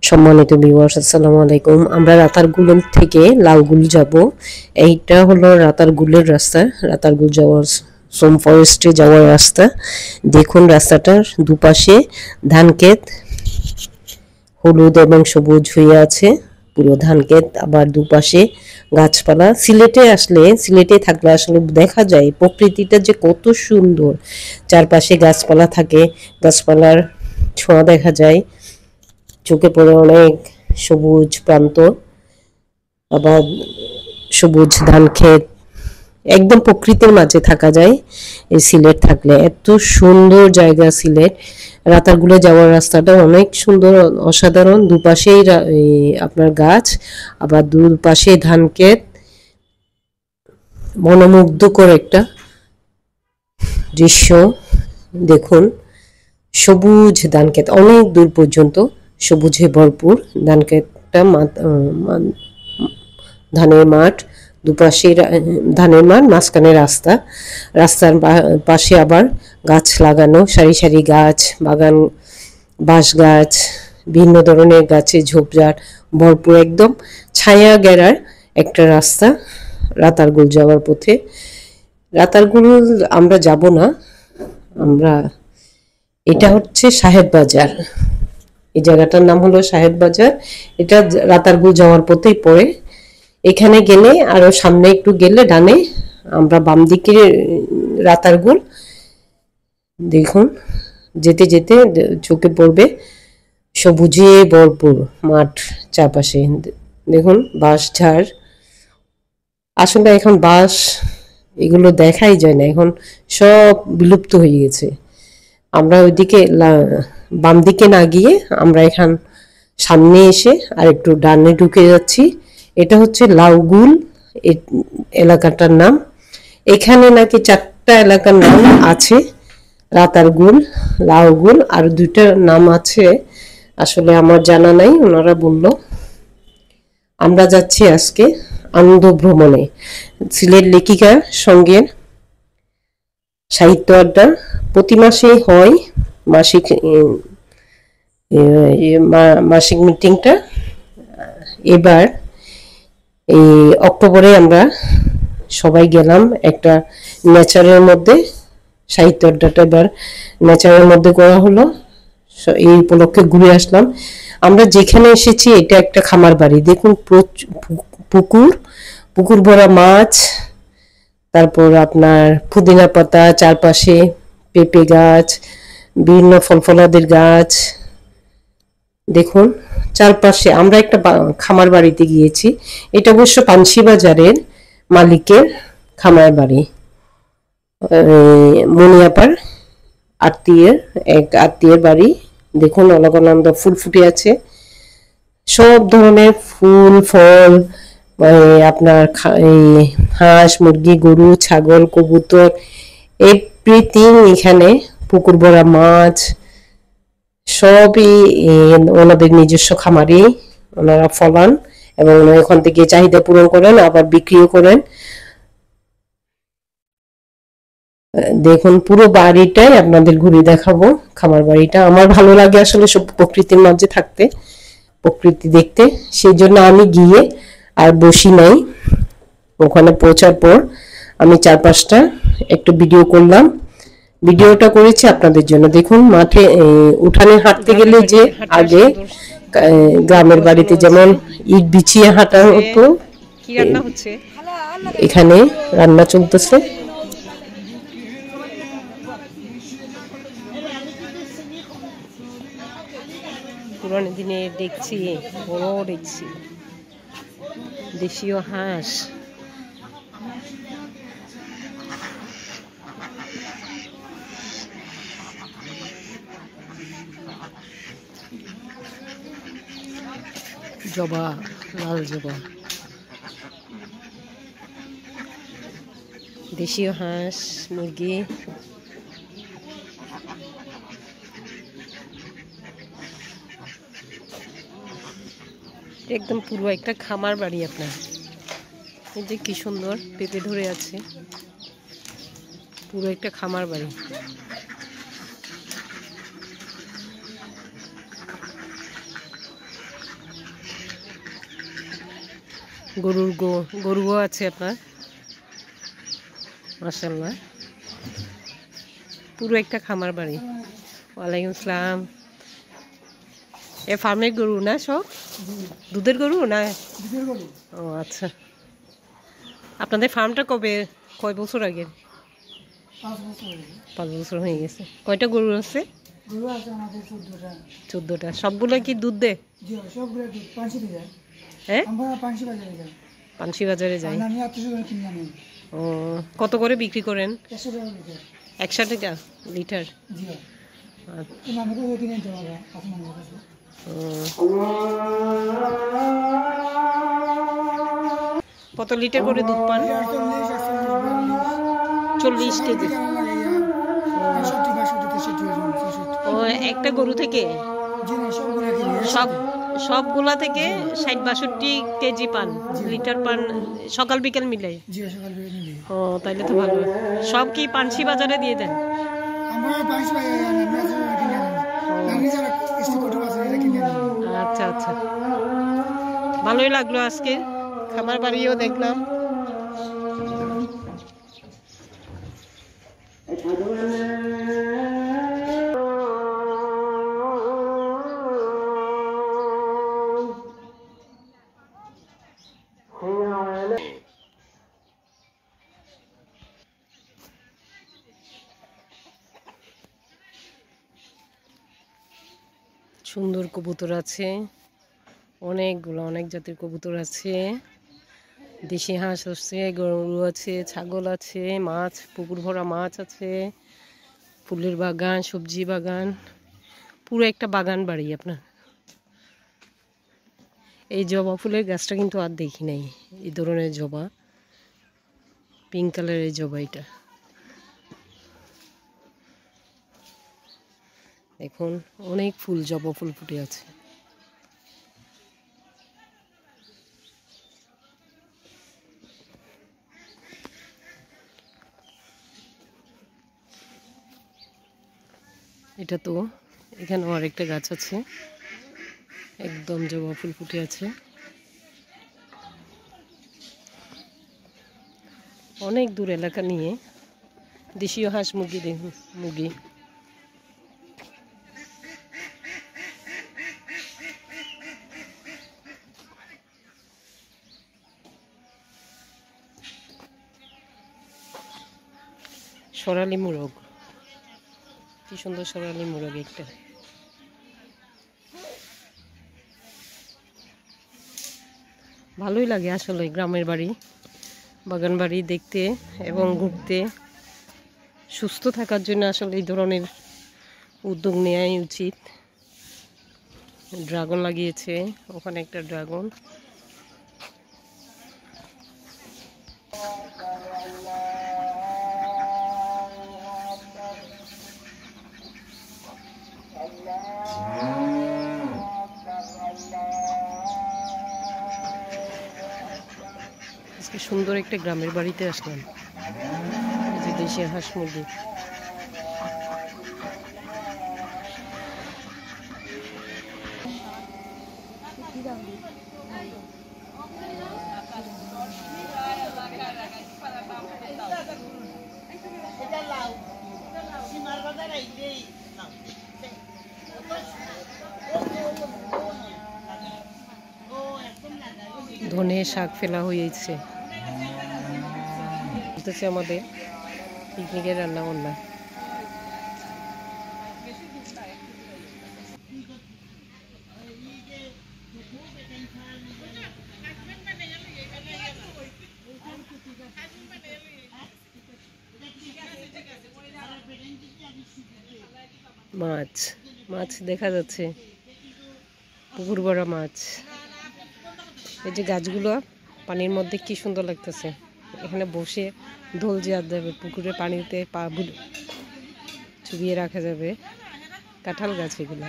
সম্মানিত ভিউয়ার্স, আসসালামু আলাইকুম। আমরা রাতারগুল থেকে লাউগুল যাব। এইটা হলো রাতারগুলের রাস্তা, রাতারগুল যাওয়ার সোম ফরেস্টে যাওয়ার রাস্তা। দেখুন রাস্তাটার দুপাশে ধানক্ষেত, হলুদ এবং সবুজ হয়ে আছে পুরো ধানক্ষেত, আবার দুপাশে গাছপালা। সিলেটে থাকলে আসলে দেখা যায় প্রকৃতিটা যে কত সুন্দর। চারপাশে গাছপালা থাকে, গাছপালার ছোঁয়া দেখা যায়, চোখে পড়ে অনেক সবুজ প্রান্ত, আবার সবুজ ধান ক্ষেত, একদম প্রকৃতির মাঝে থাকা যায়। এই সিলেট থাকলে এত সুন্দর জায়গা সিলেট। রাতারগুলে যাওয়ার রাস্তাটা অনেক সুন্দর, অসাধারণ। দুপাশেই আপনার গাছ, আবার দুপাশে ধান ক্ষেত, মনোমুগ্ধকর একটা দৃশ্য। দেখুন সবুজ ধান ক্ষেত, অনেক দূর পর্যন্ত সবুজে ভরপুর ধান ক্ষেতটা। ধানের মাঠ, দুপাশে ধানের মাঠ, মাঝখানে রাস্তা। রাস্তার পাশে আবার গাছ লাগানো, সারি সারি গাছ, বাগান, বাঁশ গাছ, ভিন্ন ধরনের গাছে ঝোপঝাড় ভরপুর, একদম ছায়া ঘেরার একটা রাস্তা রাতারগুল যাওয়ার পথে। রাতারগুল আমরা যাব না, আমরা, এটা হচ্ছে সাহেব বাজার। এই জায়গাটার নাম হলো সাহেব বাজার। এটা রাতারগুল যাওয়ার পথেই পড়ে। এখানে গেলে আরো সামনে একটু গেলে ডানে, আমরা বাম দিকে রাতারগুল। দেখুন যেতে যেতে চোখে পড়বে সবুজে ভরপুর মাঠ চারপাশে। দেখুন বাঁশ ঝাড়, আসলে এখন বাঁশ এগুলো দেখাই যায় না, এখন সব বিলুপ্ত হয়ে গেছে। আমরা ওইদিকে বাম দিকে না গিয়ে আমরা এখান সামনে এসে আর একটু ডানে ঢুকে যাচ্ছি। এটা হচ্ছে লাউগুল এলাকাটার নাম। এখানে নাকি 4টা এলাকার নাম আছে, রাতারগুল, লাউগুল, আর 2টা নাম আছে, আসলে আমার জানা নাই, ওনারা বলল। আমরা যাচ্ছি আজকে আনন্দ ভ্রমণে। সিলেট লেখিকার সঙ্গে সাহিত্য আড্ডা প্রতি মাসেই হয়, মাসিক মাসিক মিটিংটা। এবার এই অক্টোবরে আমরা সবাই গেলাম একটা নেচারের মধ্যে। সাহিত্য আড্ডাটা এবার নেচারের মধ্যে করা হলো, এই উপলক্ষে ঘুরে আসলাম। আমরা যেখানে এসেছি এটা একটা খামার বাড়ি। দেখুন পুকুর, পুকুর ভরা মাছ, তারপর আপনার পুদিনা পাতা, চারপাশে পেঁপে গাছ, বিভিন্ন ফল ফলাদের গাছ। দেখুন চারপাশে। আমরা একটা খামার বাড়িতে গিয়েছি, এটা অবশ্য পানশি বাজারের মালিকের খামার বাড়ি, মনিয়াপার এক আত্মীয়ের বাড়ি। দেখুন অলকানন্দ ফুল ফুটে আছে, সব ধরনের ফুল ফল, আপনার হাঁস মুরগি গরু ছাগল কবুতর এভরিথিং এখানে। পুকুর ভরা মাছ, সবই ওনাদের নিজস্ব খামারে ওনারা ফলান এবং ওখান থেকে চাহিদা পূরণ করেন, আবার বিক্রিও করেন। দেখুন পুরো বাড়িটাই আপনাদের ঘুরে দেখাবো। খামার বাড়িটা আমার ভালো লাগে আসলে, সব প্রকৃতির মাঝে থাকতে, প্রকৃতি দেখতে। সেই জন্য আমি গিয়ে আর বসি নাই। ওখানে পৌঁছার পর আমি 4-5টা একটু ভিডিও করলাম। ভিডিওটা করেছি আপনাদের জন্য। দেখুন মাঠে উঠানে হাঁটতে গেলে যে আগে গ্রামের বাড়িতে যেমন ইট বিছিয়ে হাঁটা হতো, এখানে রান্না চলতেছে। পুরানো দিনে দেখছি, বড় দেখছি দেশীয় হাঁস। জবা, লাল জবা, দেশীয় হাঁস মুরগি। একদম পুরো একটা খামার বাড়ি আপনার। এই যে কি সুন্দর পেঁপে ধরে আছে, পুরো একটা খামার বাড়ি। গরুও আছে আপনার, মাশাআল্লাহ। পুরো একটা খামার বাড়ি। ওয়ালাইকুম আসসালাম। এ ফার্মের গরু না সব? দুধের গরু না? ও আচ্ছা। আপনাদের ফার্মটা কয় বছর আগে? 5 বছর হয়ে গেছে। কয়টা গরু আছে? 14টা। সবগুলো কি দুধ দেয়? হ্যাঁ, পানশি বাজারে যাই। ও, কত করে বিক্রি করেন? 100 টাকা লিটার। কত লিটার করে দুধ পান? 40 কেজি। ও, একটা গরু থেকে? সবগুলা থেকে 60-62 কেজি পান, লিটার পান সকাল বিকেল মিলে? ও, তাইলে তো ভালো। সব কি পানশি বাজারে দিয়ে দেন? আচ্ছা আচ্ছা, ভালোই লাগলো আজকে খামার বাড়িও দেখলাম। সুন্দর কবুতর আছে অনেকগুলো, অনেক জাতের কবুতর আছে। দেশি হাঁস আছে, গরু আছে, ছাগল আছে, মাছ, পুকুর ভরা মাছ আছে, ফুলের বাগান, সবজি বাগান, পুরো একটা বাগান বাড়ি আপনার। এই জবা ফুলের গাছটা কিন্তু আর দেখি নাই, এই ধরনের জবা, পিঙ্ক কালারের জবা। এটা দেখুন, অনেক ফুল, জবা ফুল ফুটে আছে। এটা তো, এখানে আরেকটা গাছ আছে, একদম জবা ফুল ফুটে আছে। অনেক দূর এলাকা নিয়ে দেশীয় হাঁস মুরগি, দেখুন মুরগি। সোনালী মোরগ, কি সুন্দর সোনালী মোরগ একটা। ভালোই লাগে আসলে গ্রামের বাড়ি, বাগান বাড়ি দেখতে এবং ঘুরতে। সুস্থ থাকার জন্য আসলে এই ধরনের উদ্যোগ নেওয়াই উচিত। ড্রাগন লাগিয়েছে, ওখানে একটা ড্রাগন। আজকে সুন্দর একটা গ্রামের বাড়িতে আসলাম, এই যে দেশি হাঁস মুরগি। ধনে শাক ফেলা হয়েছে, আমাদের পিকনিকের রান্না বান্না। মাছ মাছ দেখা যাচ্ছে, পুকুর ভরা মাছ। এই যে গাছগুলো পানির মধ্যে কি সুন্দর লাগতেছে, এখানে বসে দোল দেওয়া যাবে, পুকুরে পানিতে পা চুবিয়ে রাখা যাবে। কাঁঠাল গাছ এগুলো।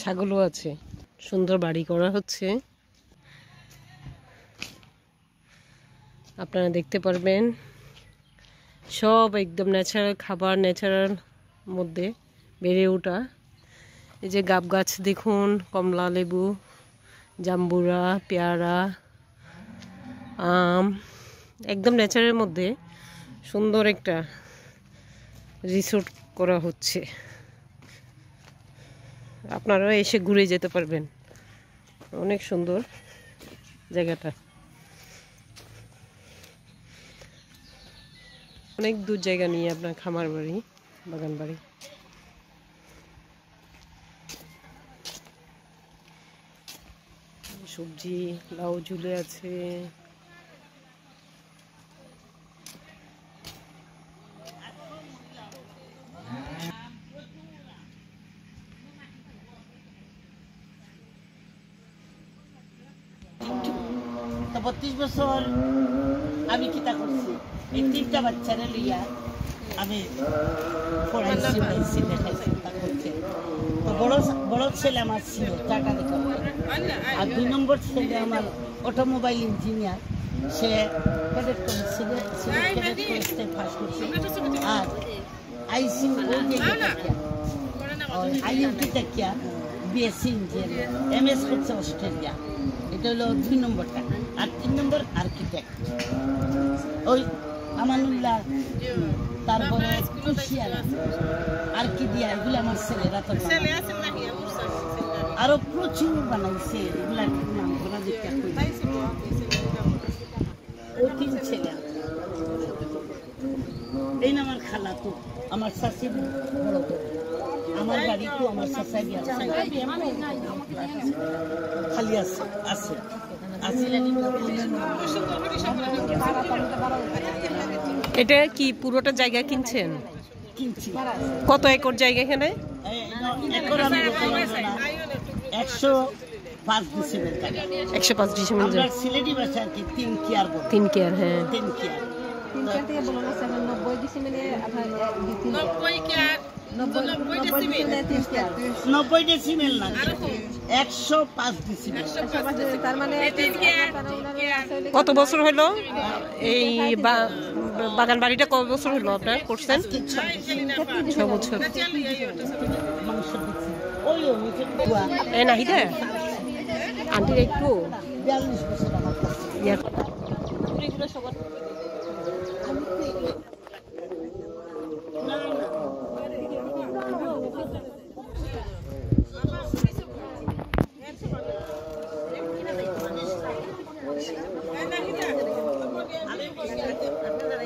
ছাগলও আছে, সুন্দর বাড়ি করা হচ্ছে। আপনারা দেখতে পারবেন। সব একদম ন্যাচারাল খাবার, ন্যাচারাল মধ্যে বেড়ে ওঠা। এই যে গাব গাছ দেখুন, কমলা লেবু, জাম্বুরা, পেয়ারা, আম, একদম ন্যাচারের মধ্যে সুন্দর একটা রিসোর্ট করা হচ্ছে। আপনারাও এসে ঘুরে যেতে পারবেন, অনেক সুন্দর জায়গাটা। অনেক দূর জায়গা নিয়ে আপনার খামার বাড়ি, বাগান বাড়ি। সবজি, লাউ ঝুলে আছে। তো 32 বছর আমি কিতা করছি, এই 3টা বাচ্চারে লইয়া আমি পড়াইছি, দেখাইছি। তো বড় ছেলে আমার ছিল টাকা দেখা, আর 2 নম্বর ছেলে আমার অটোমোবাইল ইঞ্জিনিয়ার, সে ক্যাডেট করেছিল, ক্যাডেট কলেজে পাস করছে। আর আইসিউ আইইউটি দেখিয়া বিএসসি ইঞ্জিনিয়ার, এমএস করছে অস্ট্রেলিয়া। এটা হলো 2 নম্বরটা। আর 3 নম্বর আর্কিটেক্ট, ওই আমানুল্লাহ, তারপরে কুশিয়ারা, আর্কিডিয়া, এগুলো আমার ছেলেরা তো আরো প্রচুর বানাইছে। এগুলা নাম করা দেখতে ওই 3 ছেলে। এই না আমার খালা, তো আমার শাশুড়ি বড় তো, আমার বাড়ি তো আমার শাশুড়ি আছে, খালি আছে আছে আছে। এটা কি পুরোটা জায়গা কিনছেন? কিনছি। কত একর জায়গা এখানে? একর আমি 105 ডিসিমেল। 105 ডিসিমেল। আমরা সিলেটি ভাষা আর কি 3 কেয়ার বলি। 3 কেয়ার, হ্যাঁ 3 কেয়ার। 90 ডিসিমেলে আপনার 90 ডিসিমেল না, 105 ডিসিমেল। তার মানে কত বছর হলো এই বাগান বাড়িটা? কত বছর হলো আপনার করছেন? 6 বছর। এই নাহিদা আন্টির একটু 42 বছর আমার কাছে।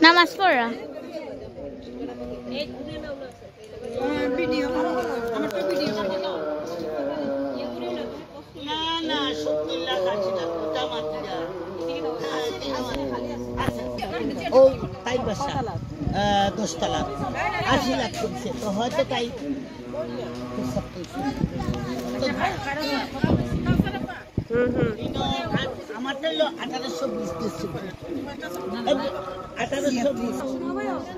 নামাজ পড়া ও তাই বাসা 10 তলা 80 লাখ করছে, তো হয়তো তাই আমার তো 1820 1820